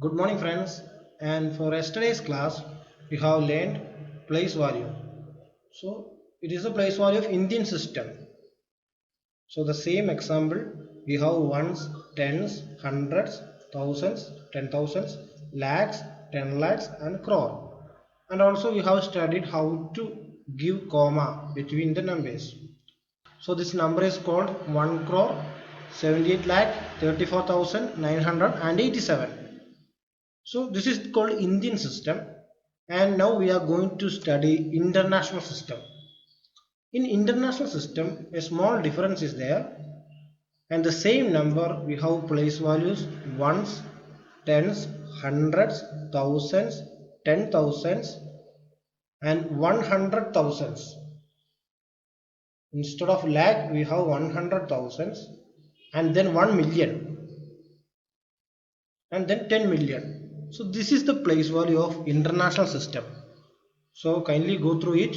Good morning friends, and for yesterday's class we have learned place value. So it is a place value of Indian system. So the same example we have ones, tens, hundreds, thousands, 10,000s, lakhs, 10 lakhs and crore. And also we have studied how to give comma between the numbers. So this number is called 1 crore 78 lakh 34,987. So this is called Indian system, and now we are going to study international system. In international system, a small difference is there, and the same number we have place values ones, tens, hundreds, thousands, 10,000s and 100,000s. Instead of lakh we have 100,000s and then 1 million and then 10 million. So this is the place value of international system. So kindly go through it.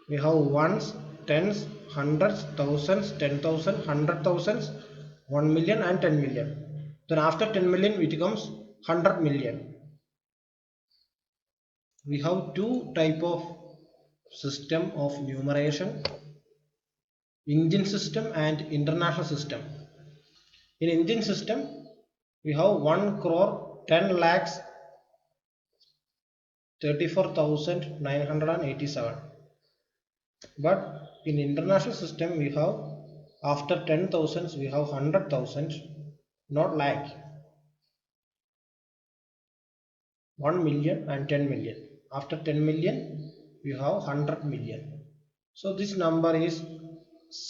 We have ones, tens, hundreds, thousands, 10,000, 100,000s, 1 million and 10 million. Then after 10 million it becomes 100 million. We have two type of system of numeration, Indian system and international system. In Indian system we have 1 crore 10 lakhs 34,987. But in international system we have after 10,000s we have 100,000, not lakh, 1 million and 10 million. After 10 million we have 100 million. So this number is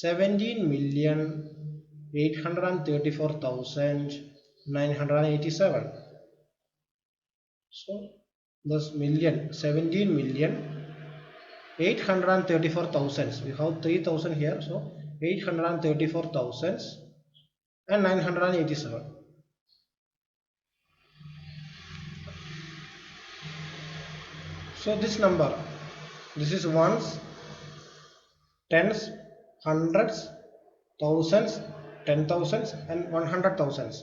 17,834,987. So this million 17,834,000. We have 3,000 here, so 834,000 and 987. So this number, this is ones, tens, hundreds, thousands, 10,000s and 100,000s.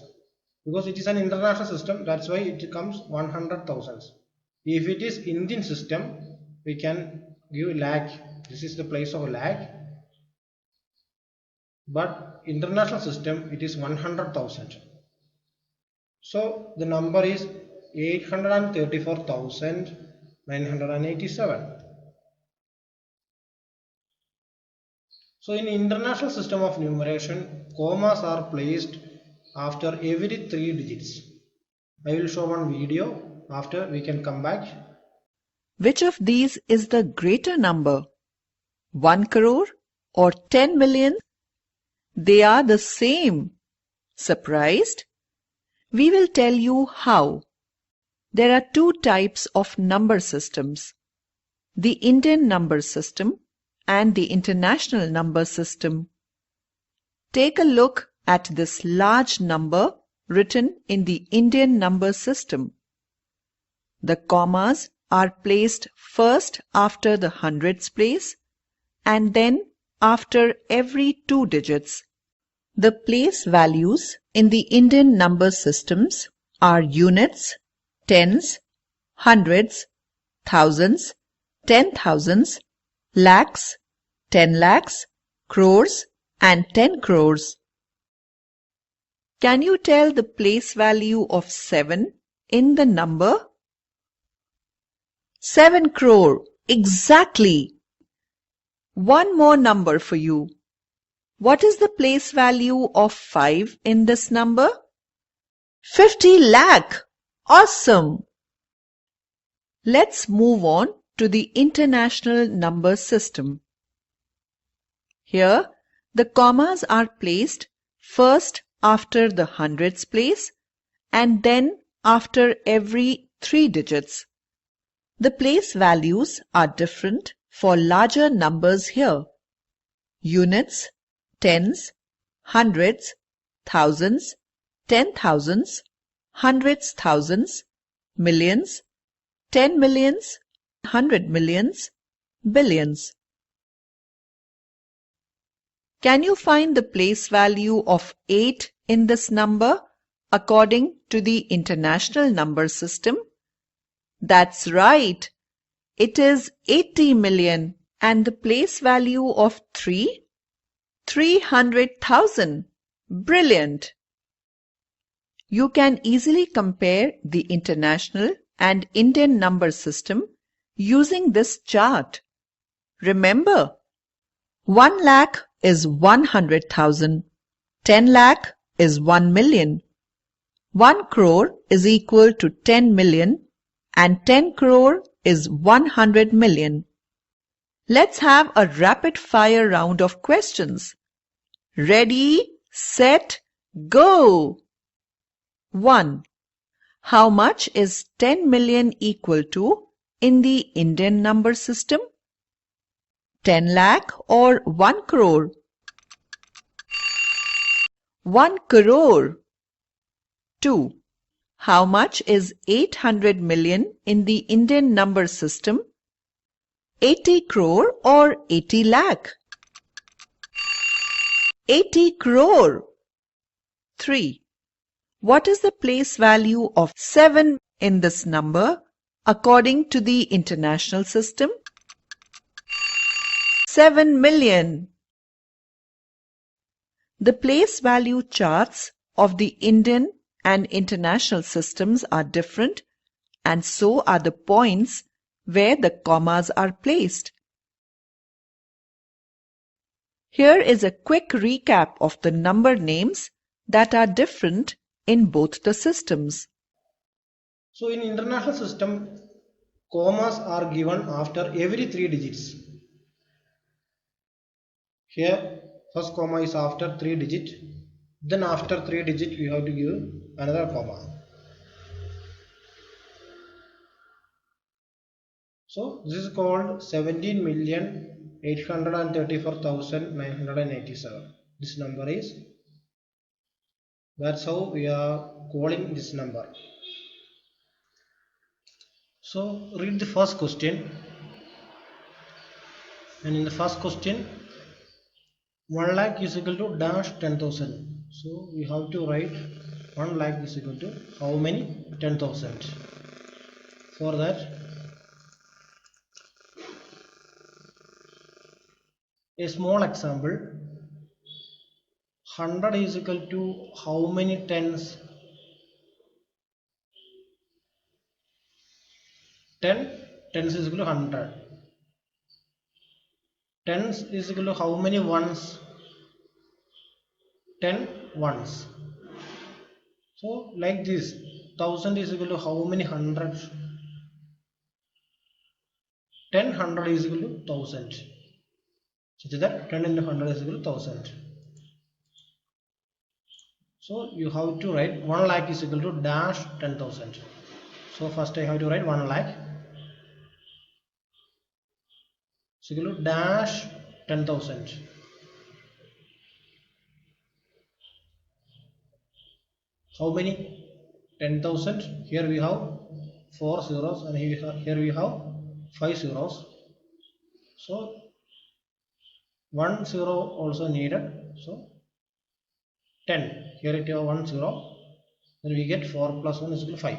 Because it is an international system, that's why it comes 100,000s. If it is Indian system, we can give lakh. This is the place of lakh. But international system, it is 100,000. So the number is 834,987. So in international system of numeration, commas are placed after every 3 digits. I will show one video. After we can come back. Which of these is the greater number? 1 crore or 10 million? They are the same. Surprised? We will tell you how. There are two types of number systems: the Indian number system and the international number system. Take a look at this large number written in the Indian number system. The commas are placed first after the hundreds place and then after every 2 digits. The place values in the Indian number systems are units, tens, hundreds, thousands, 10,000s, lakhs, 10 lakhs, crores and 10 crores. Can you tell the place value of 7 in the number? 7 crore, exactly. One more number for you. What is the place value of 5 in this number? 50 lakh. Awesome. Let's move on to the international number system. Here, the commas are placed first after the hundreds place and then after every 3 digits. The place values are different for larger numbers here. Units, tens, hundreds, thousands, 10,000s, hundreds thousands, millions, 10 millions, 100 millions, billions. Can you find the place value of 8 in this number according to the International Number System? That's right. It is 80 million and the place value of 3? 300,000. Brilliant! You can easily compare the international and Indian number system using this chart. Remember, 1 lakh is 100,000, 10 lakh is 1 million, 1 crore is equal to 10 million and 10 crore is 100 million. Let's have a rapid fire round of questions. Ready, set, go! 1. How much is 10 million equal to in the Indian number system? 10 lakh or 1 crore? 1 crore. 2. How much is 800 million in the Indian number system? 80 crore or 80 lakh? 80 crore. 3. What is the place value of 7 in this number according to the international system? 7 million. The place value charts of the Indian and international systems are different, and so are the points where the commas are placed. Here is a quick recap of the number names that are different in both the systems. So in international system, commas are given after every 3 digits. Here first comma is after 3 digit, then after 3 digit we have to give another comma. So this is called 17,834,987. This number is, that's how we are calling this number. So read the first question, and in the first question 1 lakh is equal to dash 10,000. So we have to write 1 lakh is equal to how many? 10,000. For that, a small example, 100 is equal to how many tens? 10 tens is equal to 100. Tens is equal to how many ones? 10 ones. So like this, 1000 is equal to how many hundreds? 10 hundred is equal to 1000. Such that 10 into 100 is equal to 1000. So you have to write 1 lakh is equal to dash 10,000. So first I have to write 1 lakh is equal to dash 10,000. How many? 10,000. Here we have 4 zeros and here we have 5 zeros. So 1 zero also needed. So 10. Here it is 1 zero. Then we get 4 plus 1 is equal to 5.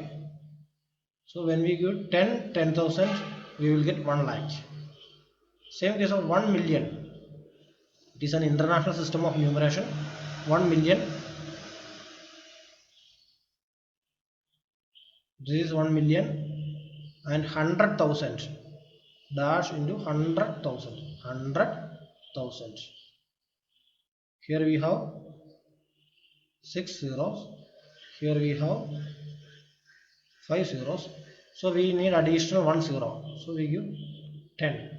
So when we give 10,000, we will get 1 lakh. Same case of 1 million. It is an international system of numeration. 1 million. This is 1 million and 100,000. Dash into 100,000. 100,000. Here we have 6 zeros. Here we have 5 zeros. So we need additional 1 zero. So we give 10.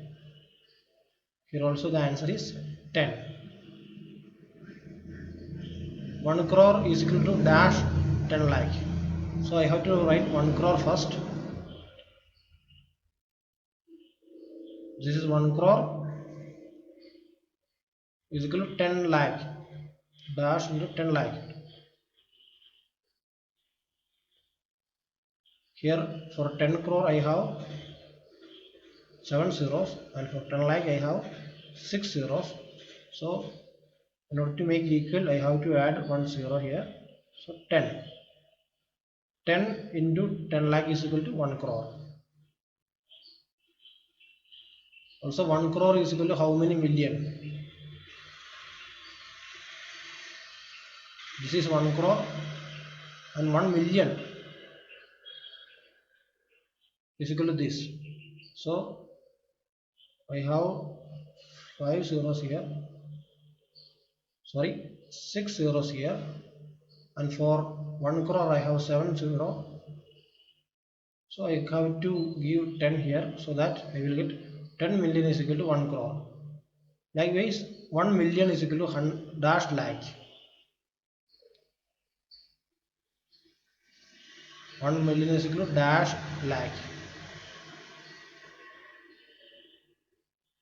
Here also the answer is 10. 1 crore is equal to dash 10 lakh. So I have to write 1 crore first. This is 1 crore is equal to 10 lakh. Dash into 10 lakh. Here for 10 crore I have 7 zeros, and for 10 lakh I have 6 zeros. So in order to make equal, I have to add 1 zero here. So 10. 10 into 10 lakh is equal to 1 crore. Also 1 crore is equal to how many million? This is 1 crore and 1 million is equal to this. So I have 5 zeros here, sorry 6 zeros here, and for 1 crore I have 7 zero. So I have to give 10 here so that I will get 10 million is equal to 1 crore. Likewise 1 million is equal to 100 dash lakh. 1 million is equal to dash lakh.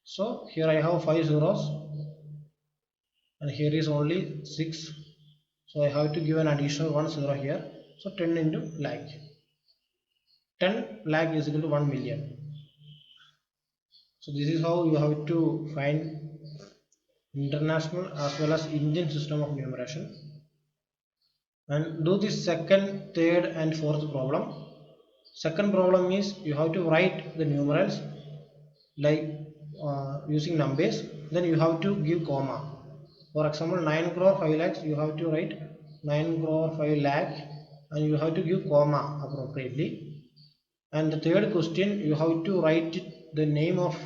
So here I have 5 zeros and here is only 6. So I have to give an additional 1 zero here. So 10 into lakh. 10 lakh is equal to 1 million. So this is how you have to find international as well as Indian system of numeration. And do this second, third and fourth problem. Second problem is you have to write the numerals like using numbers, then you have to give comma. For example 9 crore 5 lakhs, you have to write 9 crore 5 lakh and you have to give comma appropriately. And the third question, you have to write the name of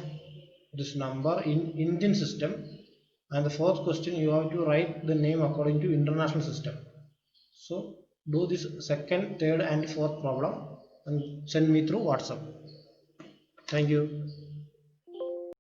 this number in Indian system, and the fourth question you have to write the name according to international system. So do this second, third and fourth problem and send me through WhatsApp. Thank you.